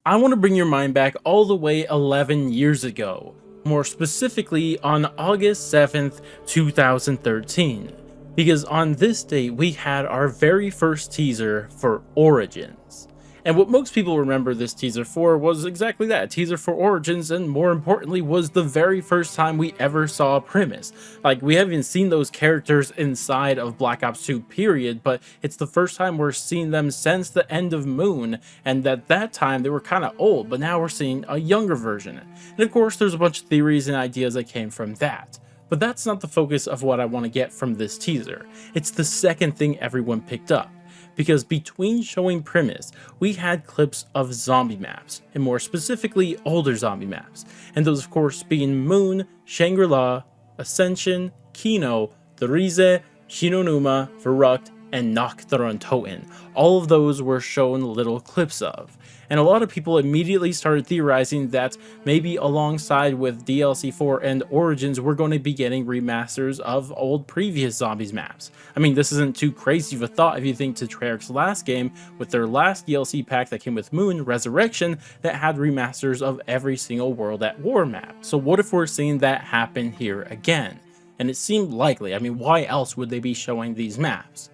I want to bring your mind back all the way 11 years ago, more specifically on August 7th, 2013, because on this date we had our very first teaser for Origins. And what most people remember this teaser for was exactly that, a teaser for Origins, and more importantly was the very first time we ever saw Primus. Like, we haven't seen those characters inside of Black Ops 2 period, but it's the first time we're seeing them since the end of Moon, and at that time they were kind of old, but now we're seeing a younger version. And of course there's a bunch of theories and ideas that came from that. But that's not the focus of what I want to get from this teaser. It's the second thing everyone picked up. Because between showing Primus, we had clips of zombie maps, and more specifically older zombie maps, and those of course being Moon, Shangri-La, Ascension, Kino, Thrize, Shinonuma, Verrucht, and Nocturne. All of those were shown little clips of. And a lot of people immediately started theorizing that maybe alongside with DLC 4 and Origins, we're going to be getting remasters of old previous Zombies maps. I mean, this isn't too crazy of a thought if you think to Treyarch's last game with their last DLC pack that came with Moon, Resurrection, that had remasters of every single World at War map. So what if we're seeing that happen here again? And it seemed likely. I mean, why else would they be showing these maps?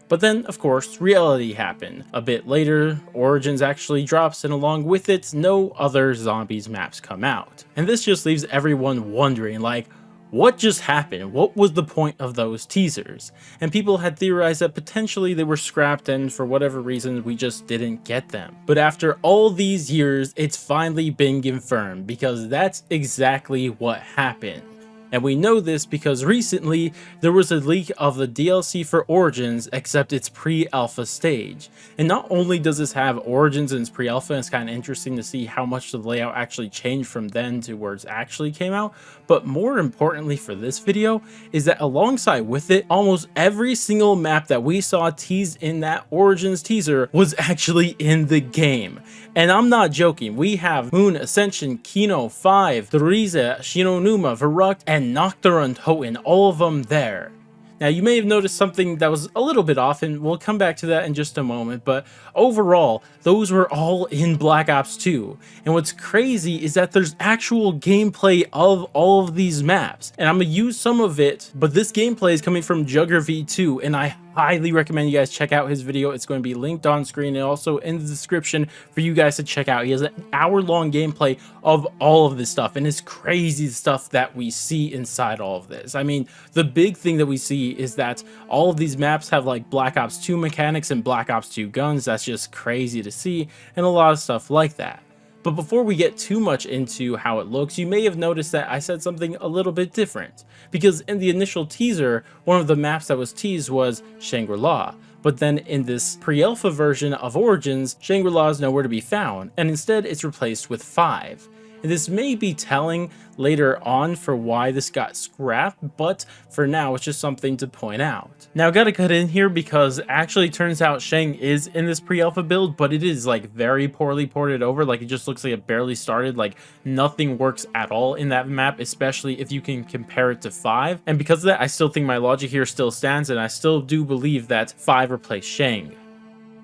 But then, of course, reality happened. A bit later, Origins actually drops, and along with it, no other Zombies maps come out. And this just leaves everyone wondering, like, what just happened? What was the point of those teasers? And people had theorized that potentially they were scrapped and for whatever reason we just didn't get them. But after all these years, it's finally been confirmed, because that's exactly what happened. And we know this because recently there was a leak of the DLC for Origins, except it's pre-alpha stage. And not only does this have Origins in its pre-alpha, and it's kind of interesting to see how much the layout actually changed from then to where it actually came out, but more importantly for this video is that alongside with it, almost every single map that we saw teased in that Origins teaser was actually in the game. And I'm not joking, we have Moon, Ascension, Kino, 5, Thrize, Shinonuma, Verrucht, and Nocturne, all of them there. Now, you may have noticed something that was a little bit off, and we'll come back to that in just a moment, but overall, those were all in Black Ops 2. And what's crazy is that there's actual gameplay of all of these maps, and I'm gonna use some of it, but this gameplay is coming from Jugger V2, and I highly recommend you guys check out his video. It's going to be linked on screen and also in the description for you guys to check out. He has an hour-long gameplay of all of this stuff, and it's crazy stuff that we see inside all of this. I mean, the big thing that we see is that all of these maps have like Black Ops 2 mechanics and Black Ops 2 guns. That's just crazy to see, and a lot of stuff like that. But before we get too much into how it looks, you may have noticed that I said something a little bit different. Because in the initial teaser, one of the maps that was teased was Shangri-La. But then in this pre-alpha version of Origins, Shangri-La is nowhere to be found, and instead it's replaced with 5. And this may be telling later on for why this got scrapped, but for now it's just something to point out. Now I gotta cut in here because actually turns out Shang is in this pre-alpha build, but it is like very poorly ported over. Like, it just looks like it barely started. Like, nothing works at all in that map, especially if you can compare it to 5. And because of that, I still think my logic here still stands, and I still do believe that 5 replaced Shang.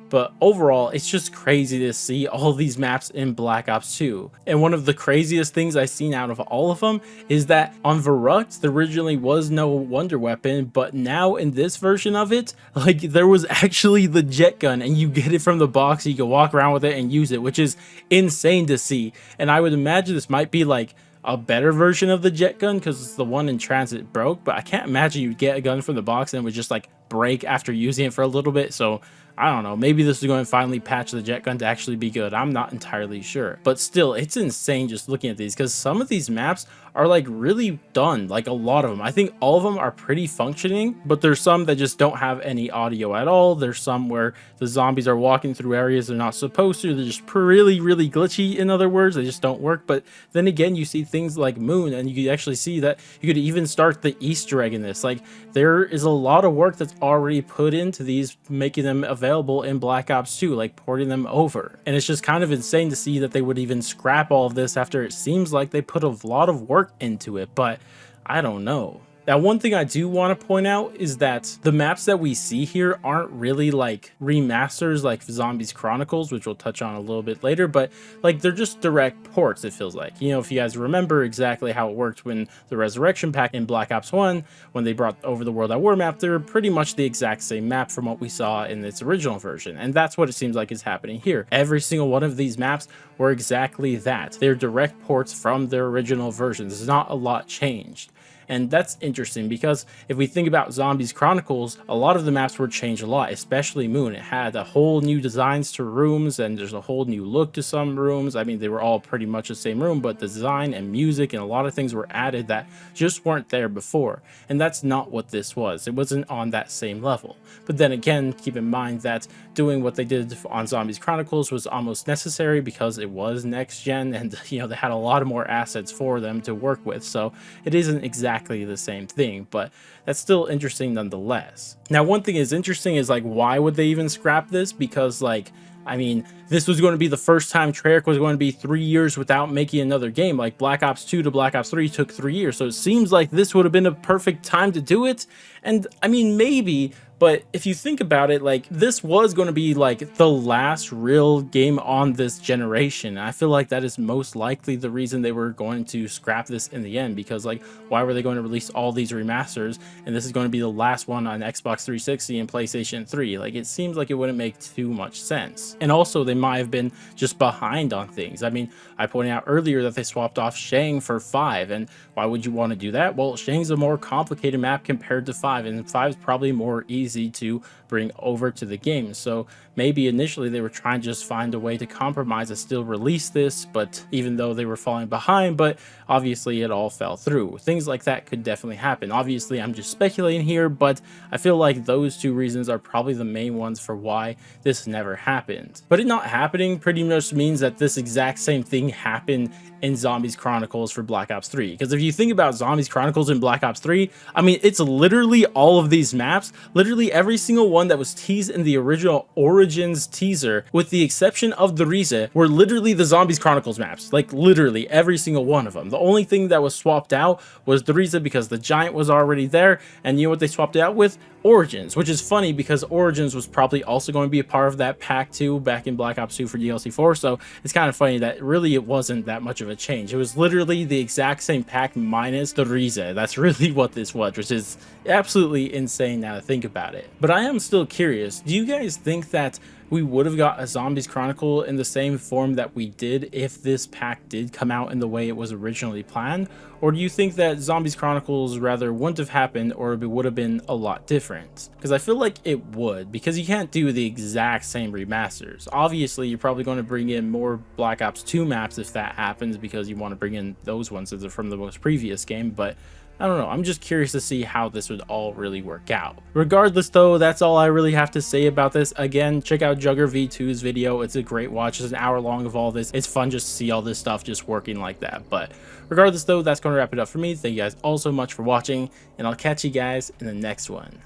But overall, it's just crazy to see all these maps in Black Ops 2. And one of the craziest things I've seen out of all of them is that on Verrucht, there originally was no wonder weapon, but now in this version of it, like, there was actually the jet gun, and you get it from the box, you can walk around with it and use it, which is insane to see. And I would imagine this might be like a better version of the jet gun because the one in transit broke, but I can't imagine you'd get a gun from the box and it would just like break after using it for a little bit. So I don't know, maybe this is going to finally patch the jet gun to actually be good. I'm not entirely sure, but still, it's insane just looking at these because some of these maps are like really done, like a lot of them. I think all of them are pretty functioning, but there's some that just don't have any audio at all. There's some where the zombies are walking through areas they're not supposed to. They're just really glitchy. In other words, they just don't work. But then again, you see things like Moon, and you could actually see that you could even start the Easter egg in this. Like, there is a lot of work that's already put into these, making them available in Black Ops 2, like porting them over. And it's just kind of insane to see that they would even scrap all of this after it seems like they put a lot of work into it, but I don't know. Now, one thing I do want to point out is that the maps that we see here aren't really like remasters like Zombies Chronicles, which we'll touch on a little bit later, but like they're just direct ports, it feels like. You know, if you guys remember exactly how it worked when the Resurrection Pack in Black Ops 1, when they brought over the World at War map, they're pretty much the exact same map from what we saw in its original version. And that's what it seems like is happening here. Every single one of these maps were exactly that. They're direct ports from their original versions. There's not a lot changed. And that's interesting because if we think about Zombies Chronicles, a lot of the maps were changed a lot, especially Moon. It had a whole new designs to rooms, and there's a whole new look to some rooms. I mean, they were all pretty much the same room, but design and music and a lot of things were added that just weren't there before. And that's not what this was. It wasn't on that same level. But then again, keep in mind that doing what they did on Zombies Chronicles was almost necessary because it was next gen, and you know, they had a lot of more assets for them to work with. So it isn't exactly the same thing, but that's still interesting nonetheless. Now, one thing is interesting is like, why would they even scrap this? Because like, I mean, this was going to be the first time Treyarch was going to be 3 years without making another game. Like Black Ops 2 to Black Ops 3 took 3 years. So it seems like this would have been a perfect time to do it. And I mean, maybe, but if you think about it, like this was going to be like the last real game on this generation. I feel like that is most likely the reason they were going to scrap this in the end, because like, why were they going to release all these remasters and this is going to be the last one on Xbox 360 and PlayStation 3? Like, it seems like it wouldn't make too much sense. And also they might have been just behind on things. I mean, I pointed out earlier that they swapped off Shang for 5, and why would you want to do that? Well, Shang's a more complicated map compared to 5, and 5 is probably more easy to bring over to the game. So maybe initially they were trying to just find a way to compromise and still release this, but even though they were falling behind, but obviously it all fell through. Things like that could definitely happen. Obviously I'm just speculating here, but I feel like those two reasons are probably the main ones for why this never happened. But it not happening pretty much means that this exact same thing happened in Zombies Chronicles for Black Ops 3. Because if you think about Zombies Chronicles in Black Ops 3, I mean, it's literally all of these maps, literally every single one that was teased in the original Origins teaser, with the exception of the Riza, were literally the Zombies Chronicles maps. Like literally every single one of them. The only thing that was swapped out was the Riza because the Giant was already there, and you know what they swapped it out with? Origins, which is funny because Origins was probably also going to be a part of that pack too back in Black Ops 2 for DLC 4, so it's kind of funny that really it wasn't that much of a change. It was literally the exact same pack minus the Riza. That's really what this was, which is absolutely insane now to think about it. But I am still curious, do you guys think that we would have got a Zombies Chronicle in the same form that we did if this pack did come out in the way it was originally planned? Or do you think that Zombies Chronicles rather wouldn't have happened, or it would have been a lot different? Because I feel like it would, because you can't do the exact same remasters. Obviously, you're probably going to bring in more Black Ops 2 maps if that happens, because you want to bring in those ones that are from the most previous game, but I don't know, I'm just curious to see how this would all really work out. Regardless though, that's all I really have to say about this. Again, check out Jugger V2's video. It's a great watch. It's an hour long of all this. It's fun just to see all this stuff just working like that. But regardless though, that's going to wrap it up for me. Thank you guys all so much for watching, and I'll catch you guys in the next one.